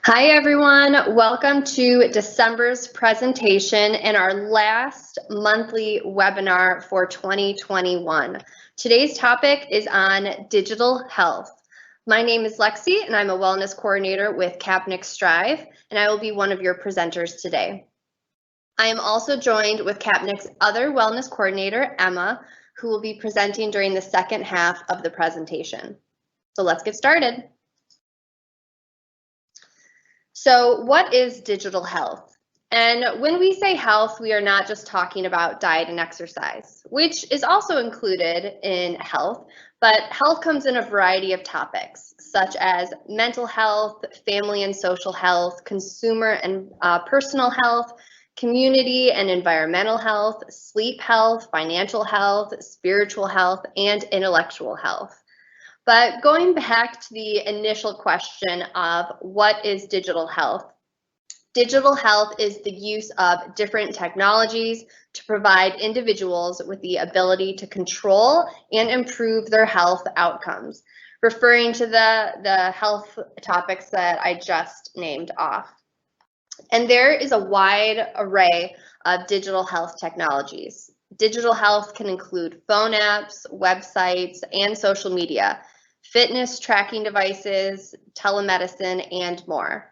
Hi everyone, welcome to December's presentation and our last monthly webinar for 2021. Today's topic is on digital health. My name is Lexi and I'm a wellness coordinator with Kapnick Strive, and I will be one of your presenters today. I am also joined with Kapnick's other wellness coordinator, Emma, who will be presenting during the second half of the presentation. So let's get started. So what is digital health? And when we say health, we are not just talking about diet and exercise, which is also included in health, but health comes in a variety of topics, such as mental health, family and social health, consumer and personal health, community and environmental health, sleep health, financial health, spiritual health, and intellectual health. But going back to the initial question of what is digital health? Digital health is the use of different technologies to provide individuals with the ability to control and improve their health outcomes, referring to the health topics that I just named off. And there is a wide array of digital health technologies. Digital health can include phone apps, websites, and social media, fitness tracking devices, telemedicine, and more.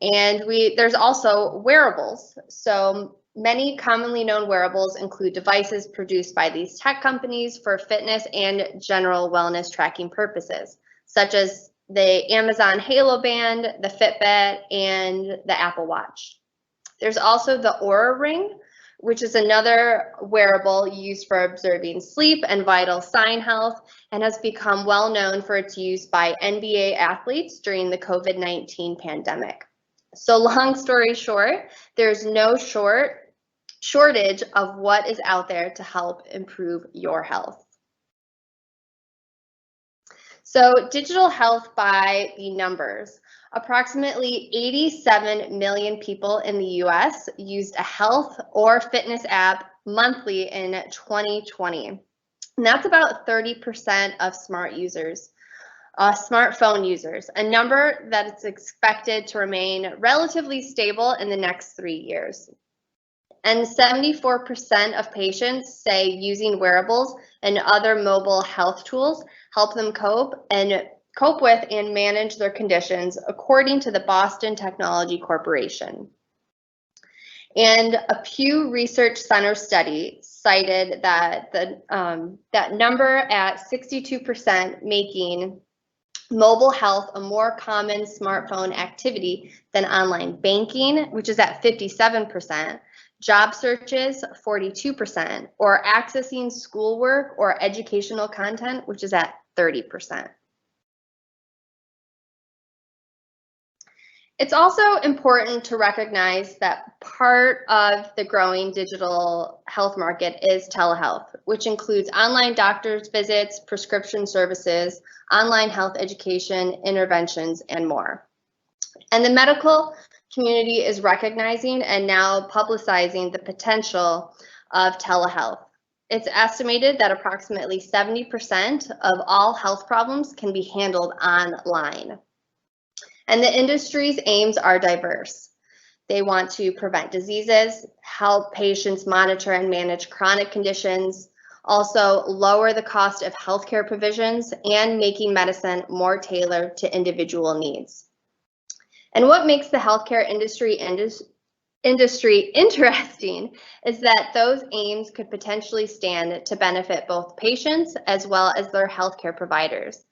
And there's also wearables. So many commonly known wearables include devices produced by these tech companies for fitness and general wellness tracking purposes, such as the Amazon Halo Band, the Fitbit, and the Apple Watch. There's also the Oura Ring, which is another wearable used for observing sleep and vital sign health, and has become well known for its use by NBA athletes during the COVID-19 pandemic. So long story short, there's no shortage of what is out there to help improve your health. So digital health by the numbers. Approximately 87 million people in the US used a health or fitness app monthly in 2020. And that's about 30% of smartphone users, a number that is expected to remain relatively stable in the next 3 years. And 74% of patients say using wearables and other mobile health tools help them cope with and manage their conditions, according to the Boston Technology Corporation. And a Pew Research Center study cited that that number at 62%, making mobile health a more common smartphone activity than online banking, which is at 57%, job searches, 42%, or accessing schoolwork or educational content, which is at 30%. It's also important to recognize that part of the growing digital health market is telehealth, which includes online doctor's visits, prescription services, online health education, interventions, and more. And the medical community is recognizing and now publicizing the potential of telehealth. It's estimated that approximately 70% of all health problems can be handled online. And the industry's aims are diverse. They want to prevent diseases, help patients monitor and manage chronic conditions, also lower the cost of healthcare provisions, and making medicine more tailored to individual needs. And what makes the healthcare industry interesting is that those aims could potentially stand to benefit both patients as well as their healthcare providers.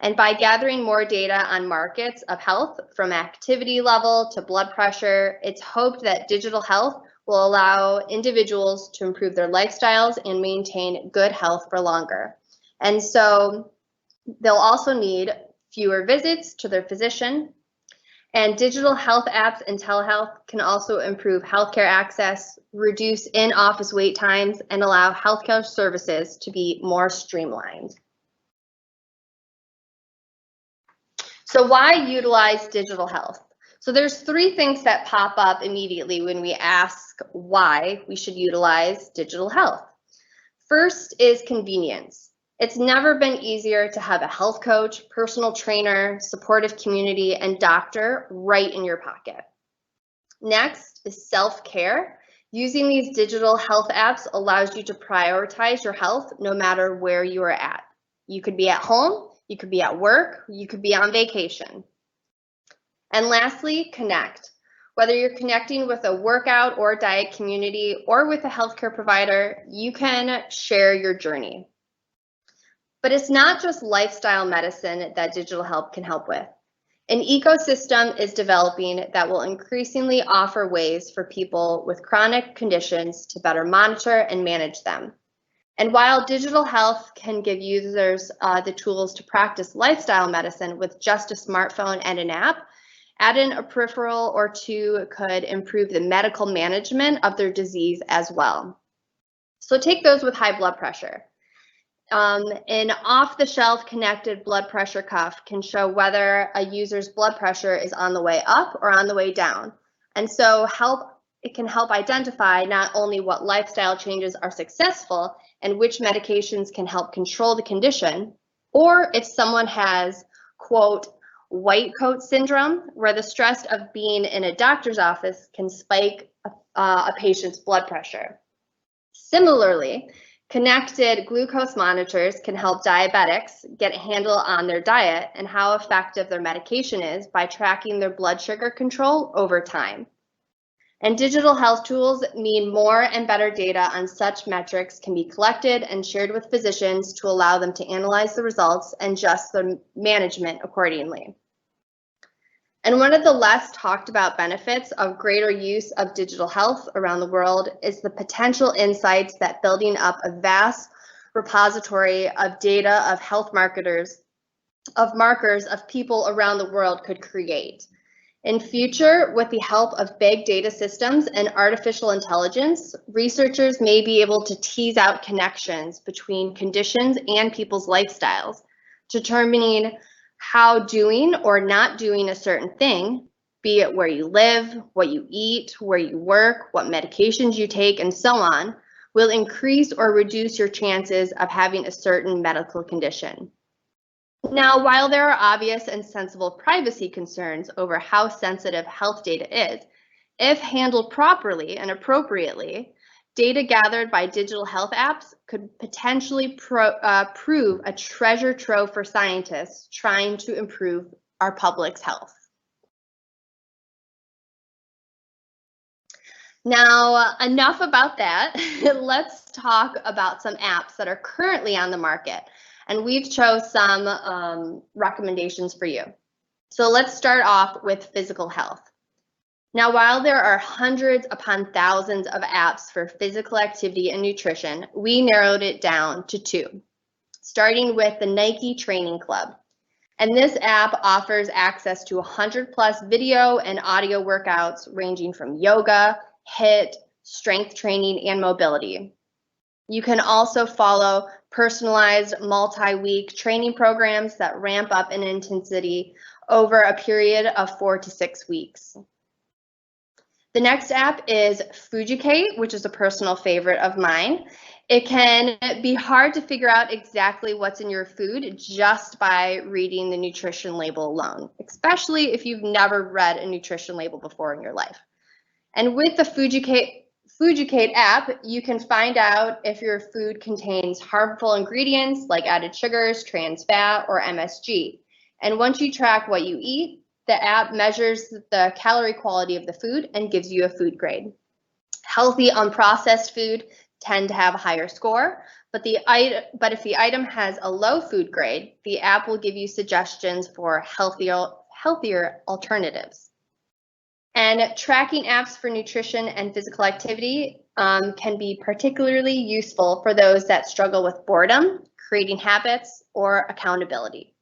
And by gathering more data on markets of health, from activity level to blood pressure, it's hoped that digital health will allow individuals to improve their lifestyles and maintain good health for longer. And so they'll also need fewer visits to their physician. And digital health apps and telehealth can also improve healthcare access, reduce in-office wait times, and allow healthcare services to be more streamlined. So why utilize digital health? So there's three things that pop up immediately when we ask why we should utilize digital health. First is convenience. It's never been easier to have a health coach, personal trainer, supportive community, and doctor right in your pocket. Next is self-care. Using these digital health apps allows you to prioritize your health no matter where you are at. You could be at home, you could be at work, you could be on vacation. And lastly, connect. Whether you're connecting with a workout or diet community or with a healthcare provider, you can share your journey. But it's not just lifestyle medicine that digital health can help with. An ecosystem is developing that will increasingly offer ways for people with chronic conditions to better monitor and manage them. And while digital health can give users the tools to practice lifestyle medicine with just a smartphone and an app, adding a peripheral or two could improve the medical management of their disease as well. So take those with high blood pressure. An off-the-shelf connected blood pressure cuff can show whether a user's blood pressure is on the way up or on the way down. And so it can help identify not only what lifestyle changes are successful and which medications can help control the condition, or if someone has, quote, white coat syndrome, where the stress of being in a doctor's office can spike a patient's blood pressure. Similarly, connected glucose monitors can help diabetics get a handle on their diet and how effective their medication is by tracking their blood sugar control over time. And digital health tools mean more and better data on such metrics can be collected and shared with physicians to allow them to analyze the results and adjust their management accordingly. And one of the less talked about benefits of greater use of digital health around the world is the potential insights that building up a vast repository of data of health markers of people around the world could create. In future, with the help of big data systems and artificial intelligence, researchers may be able to tease out connections between conditions and people's lifestyles, determining how doing or not doing a certain thing, be it where you live, what you eat, where you work, what medications you take, and so on, will increase or reduce your chances of having a certain medical condition. Now, while there are obvious and sensible privacy concerns over how sensitive health data is, if handled properly and appropriately, data gathered by digital health apps could potentially prove a treasure trove for scientists trying to improve our public's health. Now, enough about that. Let's talk about some apps that are currently on the market. And we've chose some recommendations for you. So let's start off with physical health. Now, while there are hundreds upon thousands of apps for physical activity and nutrition, we narrowed it down to two, starting with the Nike Training Club. And this app offers access to 100+ video and audio workouts ranging from yoga, HIIT, strength training, and mobility. You can also follow personalized multi-week training programs that ramp up in intensity over a period of 4 to 6 weeks. The next app is Fujikate, which is a personal favorite of mine. It can be hard to figure out exactly what's in your food just by reading the nutrition label alone, especially if you've never read a nutrition label before in your life. And with the Fujikate app, you can find out if your food contains harmful ingredients like added sugars, trans fat, or MSG. And once you track what you eat, the app measures the calorie quality of the food and gives you a food grade. Healthy, unprocessed food tend to have a higher score, but if the item has a low food grade, the app will give you suggestions for healthier alternatives. And tracking apps for nutrition and physical activity can be particularly useful for those that struggle with boredom, creating habits, or accountability.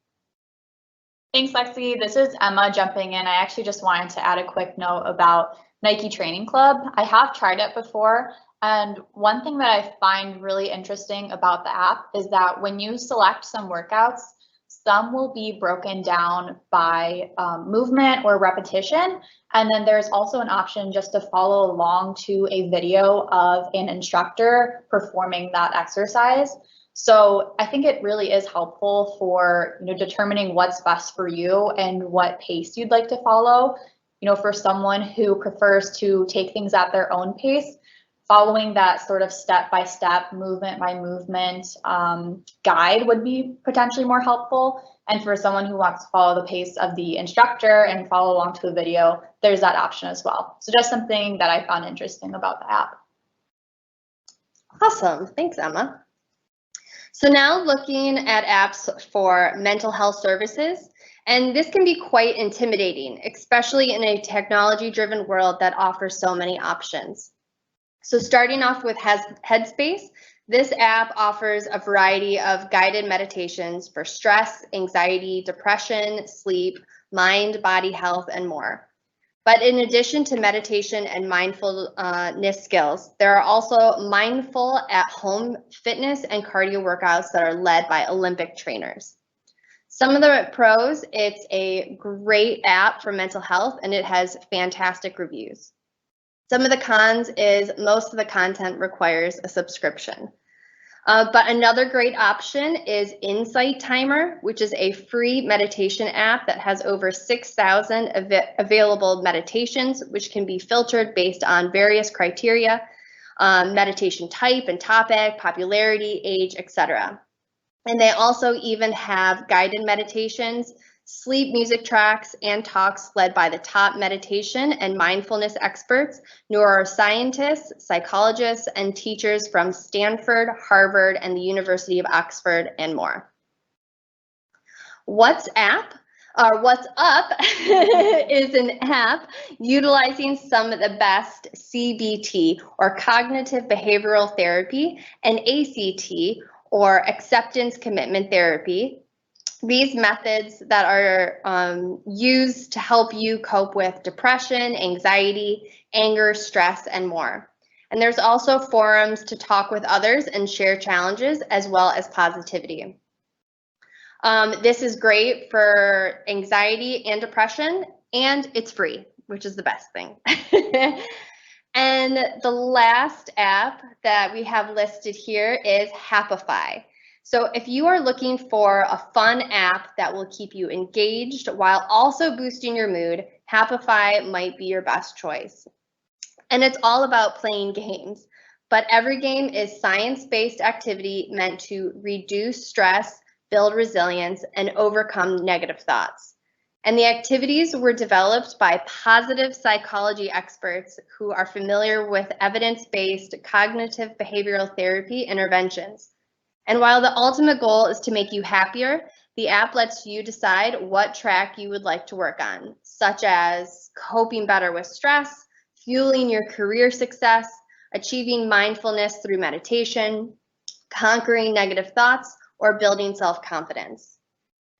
Thanks, Lexi. This is Emma jumping in. I actually just wanted to add a quick note about Nike Training Club. I have tried it before, and one thing that I find really interesting about the app is that when you select some workouts, some will be broken down by movement or repetition, and then there's also an option just to follow along to a video of an instructor performing that exercise. So I think it really is helpful for, determining what's best for you and what pace you'd like to follow. For someone who prefers to take things at their own pace, following that sort of step-by-step, movement-by-movement guide would be potentially more helpful. And for someone who wants to follow the pace of the instructor and follow along to a video, there's that option as well. So just something that I found interesting about the app. Awesome, thanks, Emma. So now looking at apps for mental health services, and this can be quite intimidating, especially in a technology-driven world that offers so many options. So starting off with Headspace, this app offers a variety of guided meditations for stress, anxiety, depression, sleep, mind, body health, and more. But in addition to meditation and mindfulness skills, there are also mindful at-home fitness and cardio workouts that are led by Olympic trainers. Some of the pros, it's a great app for mental health and it has fantastic reviews. Some of the cons is most of the content requires a subscription. But another great option is Insight Timer, which is a free meditation app that has over 6,000 available meditations, which can be filtered based on various criteria, meditation type and topic, popularity, age, etc. And they also even have guided meditations, sleep music tracks, and talks led by the top meditation and mindfulness experts, neuroscientists, psychologists, and teachers from Stanford, Harvard, and the University of Oxford, and more. What's Up is an app utilizing some of the best CBT, or cognitive behavioral therapy, and ACT, or acceptance commitment therapy. These methods that are used to help you cope with depression, anxiety, anger, stress, and more. And there's also forums to talk with others and share challenges as well as positivity. This is great for anxiety and depression, and it's free, which is the best thing. And the last app that we have listed here is Happify. So if you are looking for a fun app that will keep you engaged while also boosting your mood, Happify might be your best choice. And it's all about playing games, but every game is science-based activity meant to reduce stress, build resilience, and overcome negative thoughts. And the activities were developed by positive psychology experts who are familiar with evidence-based cognitive behavioral therapy interventions. And while the ultimate goal is to make you happier, the app lets you decide what track you would like to work on, such as coping better with stress, fueling your career success, achieving mindfulness through meditation, conquering negative thoughts, or building self-confidence.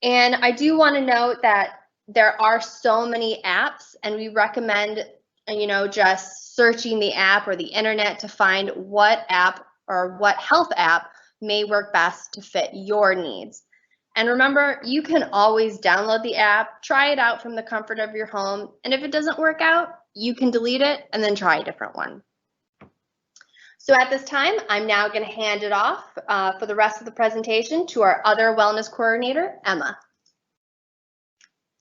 And I do want to note that there are so many apps, and we recommend, just searching the app or the internet to find what app or what health app may work best to fit your needs. And remember, you can always download the app, try it out from the comfort of your home, and if it doesn't work out, you can delete it and then try a different one. So at this time, I'm now going to hand it off for the rest of the presentation to our other wellness coordinator, Emma.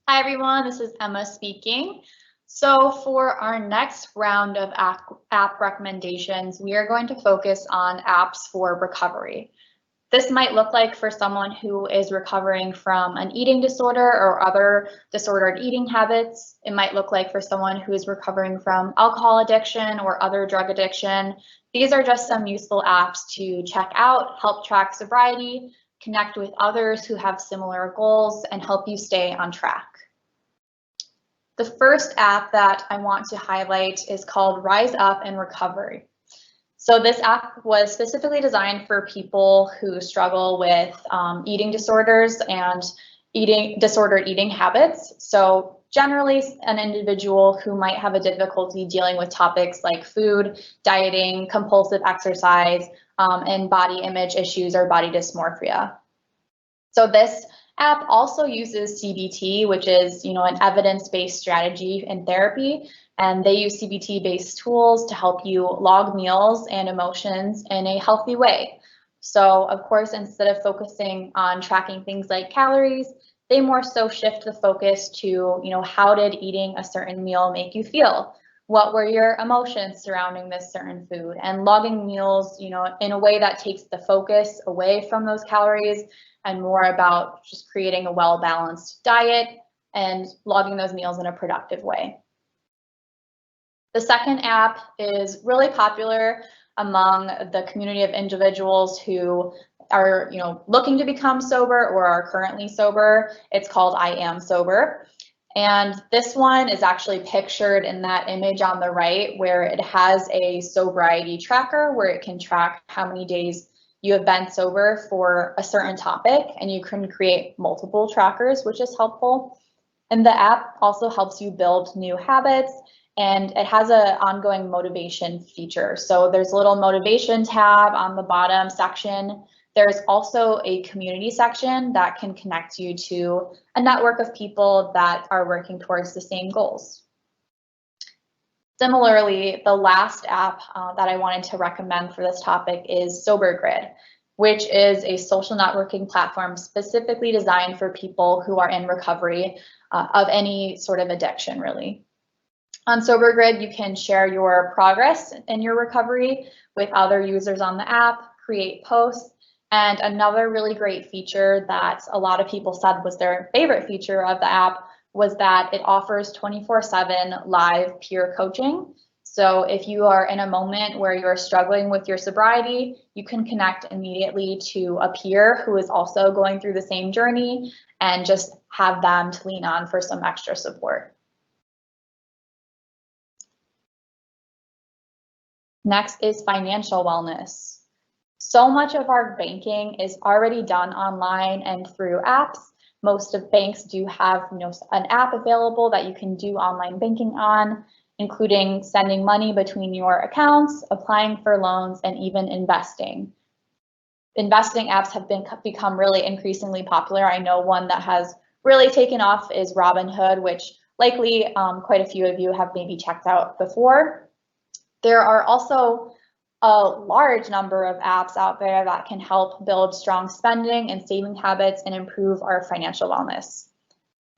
Hi everyone, this is Emma speaking. So for our next round of app recommendations, we are going to focus on apps for recovery. This might look like for someone who is recovering from an eating disorder or other disordered eating habits. It might look like for someone who is recovering from alcohol addiction or other drug addiction. These are just some useful apps to check out, help track sobriety, connect with others who have similar goals, and help you stay on track. The first app that I want to highlight is called Rise Up and Recovery. So this app was specifically designed for people who struggle with eating disorders and disordered eating habits. So generally an individual who might have a difficulty dealing with topics like food, dieting, compulsive exercise, and body image issues or body dysmorphia. So this app also uses CBT, which is, an evidence-based strategy in therapy, and they use CBT-based tools to help you log meals and emotions in a healthy way. So of course, instead of focusing on tracking things like calories, they more so shift the focus to, how did eating a certain meal make you feel? What were your emotions surrounding this certain food? And logging meals, in a way that takes the focus away from those calories and more about just creating a well-balanced diet and logging those meals in a productive way. The second app is really popular among the community of individuals who are, looking to become sober or are currently sober. It's called I Am Sober. And this one is actually pictured in that image on the right, where it has a sobriety tracker where it can track how many days you have been sober for a certain topic, and you can create multiple trackers, which is helpful. And the app also helps you build new habits, and it has an ongoing motivation feature. So there's a little motivation tab on the bottom section. There's also a community section that can connect you to a network of people that are working towards the same goals. Similarly, the last app that I wanted to recommend for this topic is Sober Grid, which is a social networking platform specifically designed for people who are in recovery of any sort of addiction, really. On Sober Grid, you can share your progress in your recovery with other users on the app, create posts, and another really great feature that a lot of people said was their favorite feature of the app was that it offers 24/7 live peer coaching. So if you are in a moment where you're struggling with your sobriety, you can connect immediately to a peer who is also going through the same journey and just have them to lean on for some extra support. Next is financial wellness. So much of our banking is already done online and through apps. Most of banks do have an app available that you can do online banking on, including sending money between your accounts, applying for loans, and even investing. Investing apps have become really increasingly popular. I know one that has really taken off is Robinhood, which likely quite a few of you have maybe checked out before. There are also a large number of apps out there that can help build strong spending and saving habits and improve our financial wellness.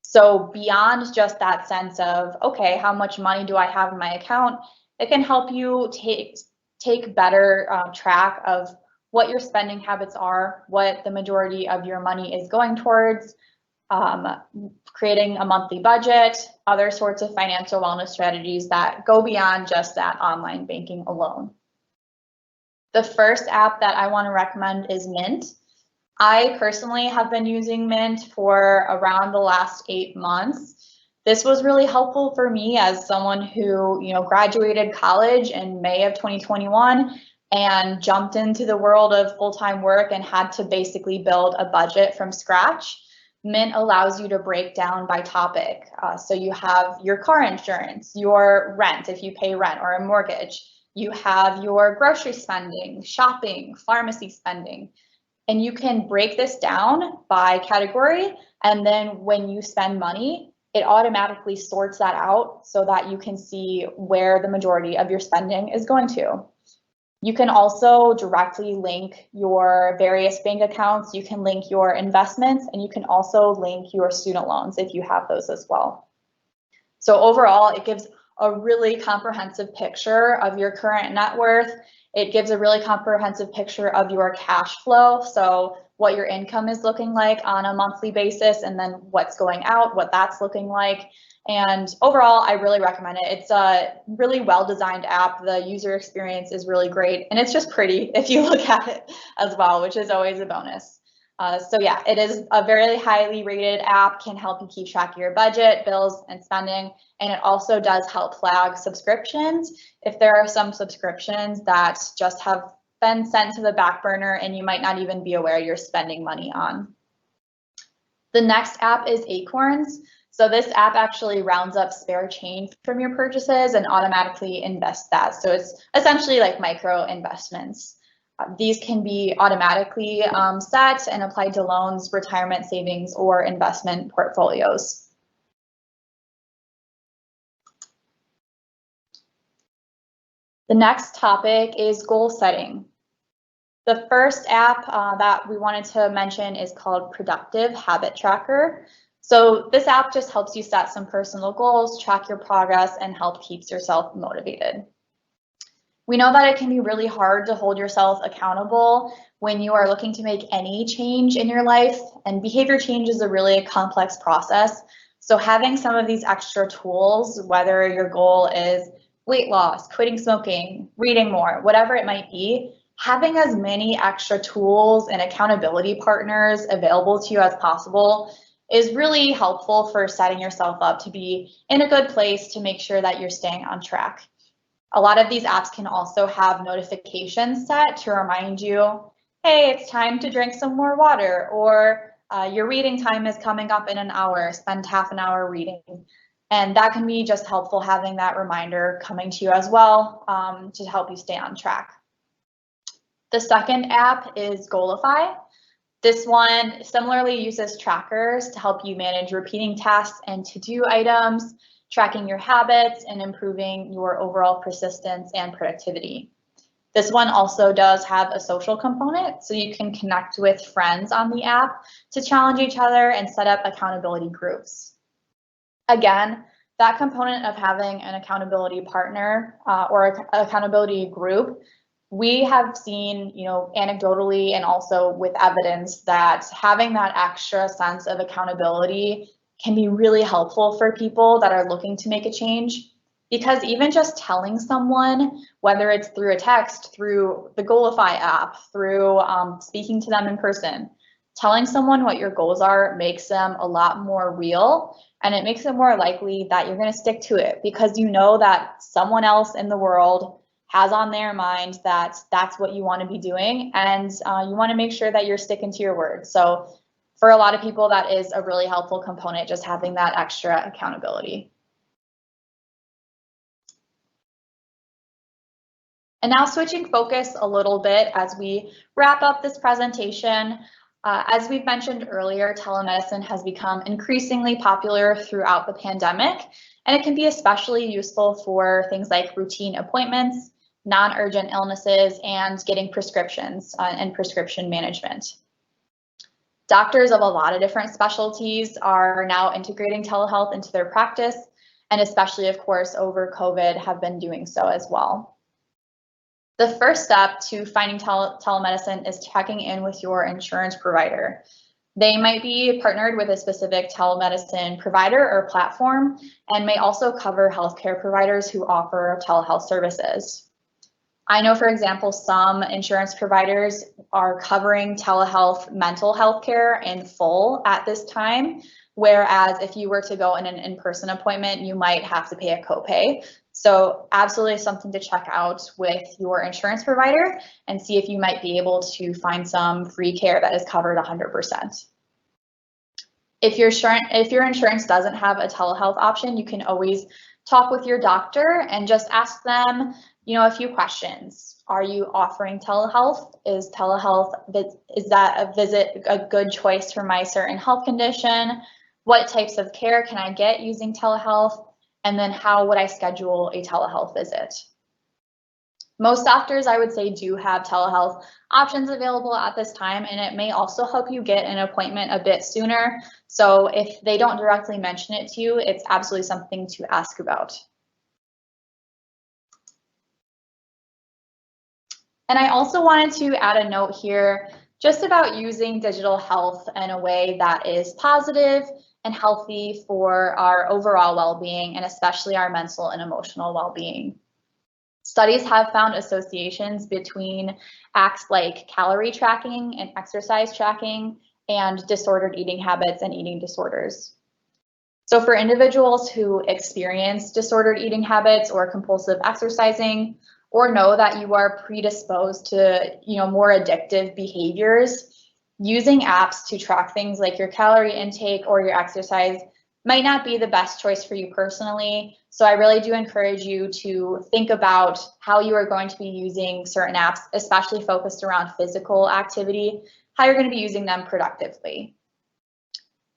So beyond just that sense of, okay, how much money do I have in my account? It can help you take better track of what your spending habits are, what the majority of your money is going towards, creating a monthly budget, other sorts of financial wellness strategies that go beyond just that online banking alone. The first app that I want to recommend is Mint. I personally have been using Mint for around the last 8 months. This was really helpful for me as someone who, graduated college in May of 2021 and jumped into the world of full-time work and had to basically build a budget from scratch. Mint allows you to break down by topic. So you have your car insurance, your rent if you pay rent or a mortgage. You have your grocery spending, shopping, pharmacy spending, and you can break this down by category. And then when you spend money, it automatically sorts that out so that you can see where the majority of your spending is going to. You can also directly link your various bank accounts. You can link your investments, and you can also link your student loans if you have those as well. So overall, it gives a really comprehensive picture of your current net worth. It gives a really comprehensive picture of your cash flow. So what your income is looking like on a monthly basis, and then what's going out, what that's looking like. And overall, I really recommend it. It's a really well-designed app. The user experience is really great, and it's just pretty if you look at it as well, which is always a bonus. So yeah, it is a very highly rated app, can help you keep track of your budget, bills, and spending. And it also does help flag subscriptions. If there are some subscriptions that just have been sent to the back burner and you might not even be aware you're spending money on. The next app is Acorns. So this app actually rounds up spare change from your purchases and automatically invests that. So it's essentially like micro investments. These can be automatically set and applied to loans, retirement savings, or investment portfolios. The next topic is goal setting. The first app that we wanted to mention is called Productive Habit Tracker. So this app just helps you set some personal goals, track your progress, and help keeps yourself motivated. We know that it can be really hard to hold yourself accountable when you are looking to make any change in your life, and behavior change is a really complex process. So having some of these extra tools, whether your goal is weight loss, quitting smoking, reading more, whatever it might be, having as many extra tools and accountability partners available to you as possible is really helpful for setting yourself up to be in a good place to make sure that you're staying on track. A lot of these apps can also have notifications set to remind you, hey, it's time to drink some more water, or your reading time is coming up in an hour, spend half an hour reading. And that can be just helpful having that reminder coming to you as well to help you stay on track. The second app is Goalify. This one similarly uses trackers to help you manage repeating tasks and to-do items, tracking your habits, and improving your overall persistence and productivity. This one also does have a social component, so you can connect with friends on the app to challenge each other and set up accountability groups. Again, that component of having an accountability partner or accountability group, we have seen, anecdotally and also with evidence that having that extra sense of accountability can be really helpful for people that are looking to make a change, because even just telling someone, whether it's through a text, through the Goalify app, through speaking to them in person, telling someone what your goals are makes them a lot more real, and it makes it more likely that you're going to stick to it, because you know that someone else in the world has on their mind that that's what you want to be doing, and you want to make sure that you're sticking to your word. So for a lot of people, that is a really helpful component, just having that extra accountability. And now switching focus a little bit as we wrap up this presentation. As we've mentioned earlier, telemedicine has become increasingly popular throughout the pandemic, and it can be especially useful for things like routine appointments, non-urgent illnesses, and getting prescriptions and prescription management. Doctors of a lot of different specialties are now integrating telehealth into their practice, and especially, of course, over COVID have been doing so as well. The first step to finding telemedicine is checking in with your insurance provider. They might be partnered with a specific telemedicine provider or platform, and may also cover healthcare providers who offer telehealth services. I know, for example, some insurance providers are covering telehealth mental health care in full at this time, whereas if you were to go in an in-person appointment, you might have to pay a copay. So absolutely something to check out with your insurance provider and see if you might be able to find some free care that is covered 100%. If your insurance doesn't have a telehealth option, you can always talk with your doctor and just ask them, a few questions. Are you offering telehealth? Is that a visit a good choice for my certain health condition? What types of care can I get using telehealth? And then how would I schedule a telehealth visit? Most doctors, I would say, do have telehealth options available at this time, and it may also help you get an appointment a bit sooner. So if they don't directly mention it to you, it's absolutely something to ask about. And I also wanted to add a note here just about using digital health in a way that is positive and healthy for our overall well-being, and especially our mental and emotional well-being. Studies have found associations between acts like calorie tracking and exercise tracking and disordered eating habits and eating disorders. So for individuals who experience disordered eating habits or compulsive exercising, or know that you are predisposed to more addictive behaviors, using apps to track things like your calorie intake or your exercise might not be the best choice for you personally. So I really do encourage you to think about how you are going to be using certain apps, especially focused around physical activity, how you're going to be using them productively.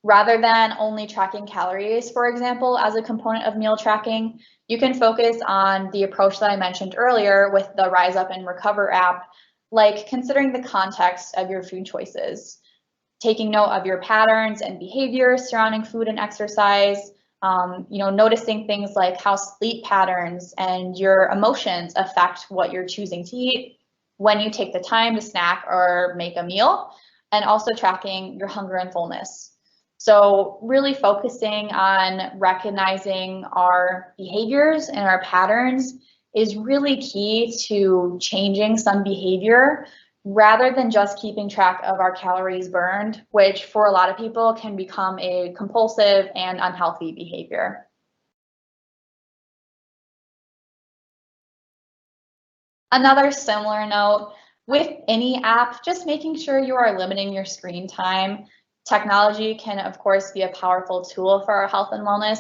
Rather than only tracking calories, for example, as a component of meal tracking, you can focus on the approach that I mentioned earlier with the Rise Up and Recover app, like considering the context of your food choices, taking note of your patterns and behaviors surrounding food and exercise, noticing things like how sleep patterns and your emotions affect what you're choosing to eat, when you take the time to snack or make a meal, and also tracking your hunger and fullness. So really focusing on recognizing our behaviors and our patterns is really key to changing some behavior rather than just keeping track of our calories burned, which for a lot of people can become a compulsive and unhealthy behavior. Another similar note, with any app, just making sure you are limiting your screen time. Technology can, of course, be a powerful tool for our health and wellness,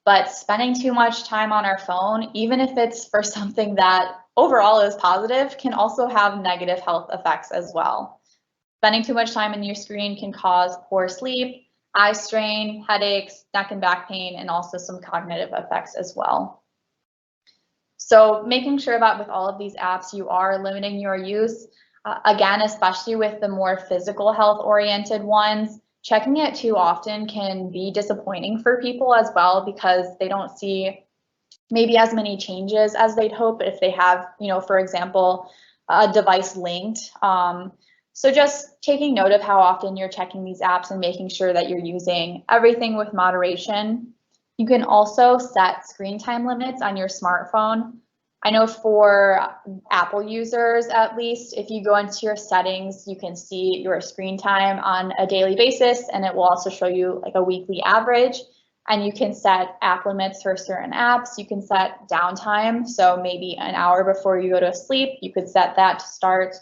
but spending too much time on our phone, even if it's for something that overall is positive, can also have negative health effects as well. Spending too much time on your screen can cause poor sleep, eye strain, headaches, neck and back pain, and also some cognitive effects as well. So making sure that with all of these apps, you are limiting your use. Again, especially with the more physical health oriented ones, checking it too often can be disappointing for people as well, because they don't see maybe as many changes as they'd hope if they have, for example, a device linked. So just taking note of how often you're checking these apps and making sure that you're using everything with moderation. You can also set screen time limits on your smartphone. I know for Apple users, at least, if you go into your settings, you can see your screen time on a daily basis, and it will also show you like a weekly average. And you can set app limits for certain apps. You can set downtime. So maybe an hour before you go to sleep, you could set that to start.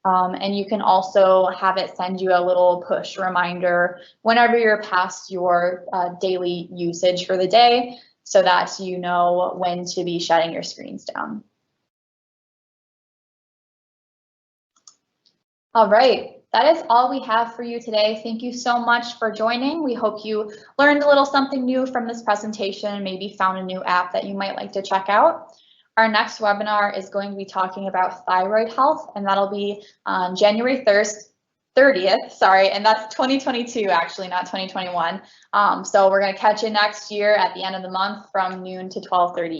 And you can also have it send you a little push reminder whenever you're past your daily usage for the day, so that you know when to be shutting your screens down. All right, that is all we have for you today. Thank you so much for joining. We hope you learned a little something new from this presentation, maybe found a new app that you might like to check out. Our next webinar is going to be talking about thyroid health, and that'll be on January 30th, sorry, and that's 2022 actually, not 2021. So we're going to catch you next year at the end of the month from noon to 12:30.